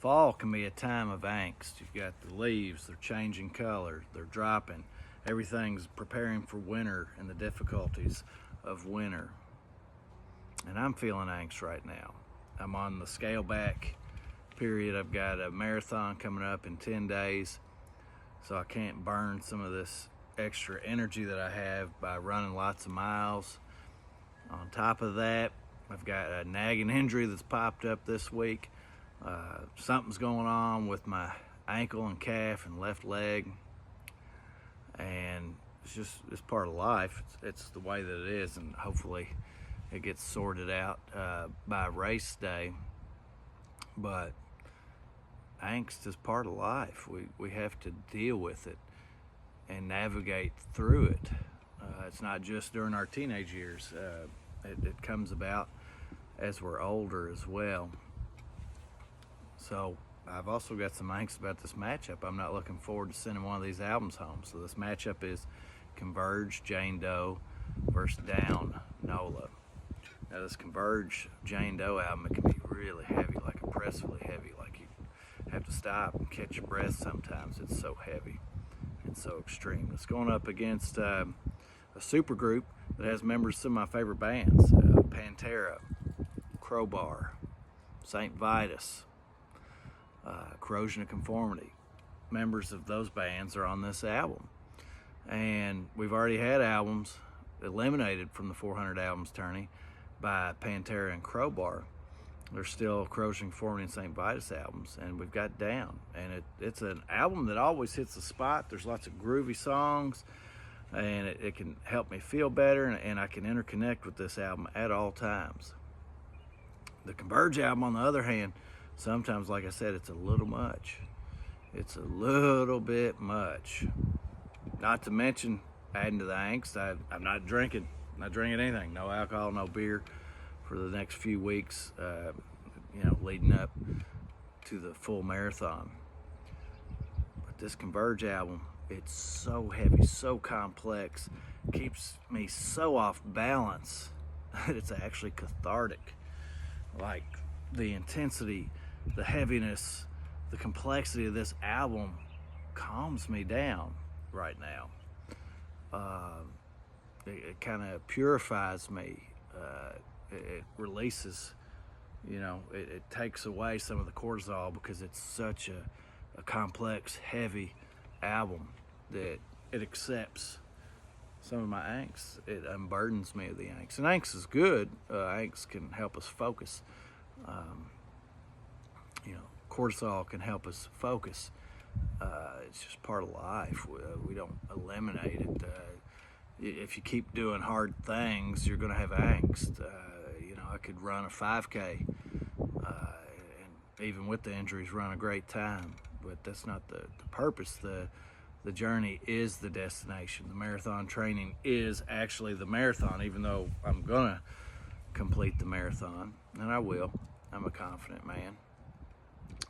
Fall can be a time of angst. You've got the leaves, they're changing color, they're dropping. Everything's preparing for winter and the difficulties of winter. And I'm feeling angst right now. I'm on the scale back period. I've got a marathon coming up in 10 days, so I can't burn some of this extra energy that I have by running lots of miles. On top of that, I've got a nagging injury that's popped up this week. Something's going on with my ankle and calf and left leg, and it's part of life. It's the way that it is, and hopefully it gets sorted out by race day. But angst is part of life. We have to deal with it and navigate through it. It's not just during our teenage years. It comes about as we're older as well. So I've also got some angst about this matchup. I'm not looking forward to sending one of these albums home. So this matchup is Converge Jane Doe versus Down Nola. Now this Converge Jane Doe album, it can be really heavy, like oppressively heavy, like you have to stop and catch your breath sometimes. It's so heavy and so extreme. It's going up against a super group that has members of some of my favorite bands, Pantera, Crowbar, St. Vitus, Corrosion of Conformity. Members of those bands are on this album. And we've already had albums eliminated from the 400 albums tourney by Pantera and Crowbar. There's still Corrosion of Conformity and St. Vitus albums, and we've got Down. And it's an album that always hits the spot. There's lots of groovy songs, and it can help me feel better, and I can interconnect with this album at all times. The Converge album, on the other hand, sometimes, like I said, it's a little much. It's a little bit much. Not to mention, adding to the angst, I'm not drinking anything. No alcohol, no beer for the next few weeks, leading up to the full marathon. But this Converge album, it's so heavy, so complex, keeps me so off balance that it's actually cathartic. Like the intensity, the heaviness, the complexity of this album calms me down right now. It kind of purifies me. It releases, it takes away some of the cortisol, because it's such a complex, heavy album that it accepts some of my angst. It unburdens me of the angst. And angst is good. Angst can help us focus. Cortisol can help us focus. It's just part of life. We don't eliminate it. If you keep doing hard things, you're going to have angst. I could run a 5K, and even with the injuries, run a great time. But that's not the purpose. The journey is the destination. The marathon training is actually the marathon, even though I'm going to complete the marathon, and I will. I'm a confident man.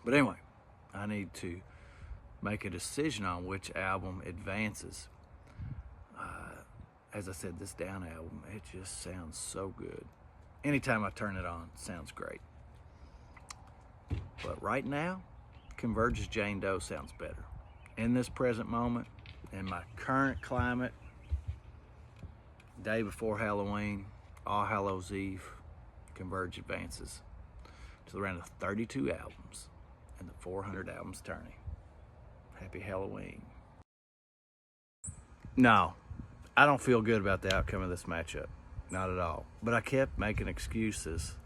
But anyway, I need to make a decision on which album advances. As I said, this Down album, it just sounds so good. Anytime I turn it on, it sounds great. But right now, Converge's Jane Doe sounds better. In this present moment, in my current climate, day before Halloween, All Hallows Eve, Converge advances to the round of 32 albums in the 400 albums tourney. Happy Halloween. No, I don't feel good about the outcome of this matchup. Not at all. But I kept making excuses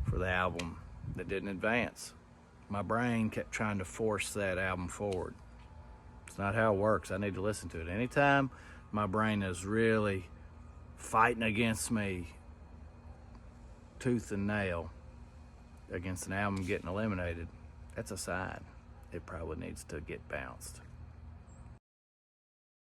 for the album that didn't advance. My brain kept trying to force that album forward. It's not how it works. I need to listen to it. Anytime my brain is really fighting against me, tooth and nail, against an album getting eliminated, that's a sign it probably needs to get bounced.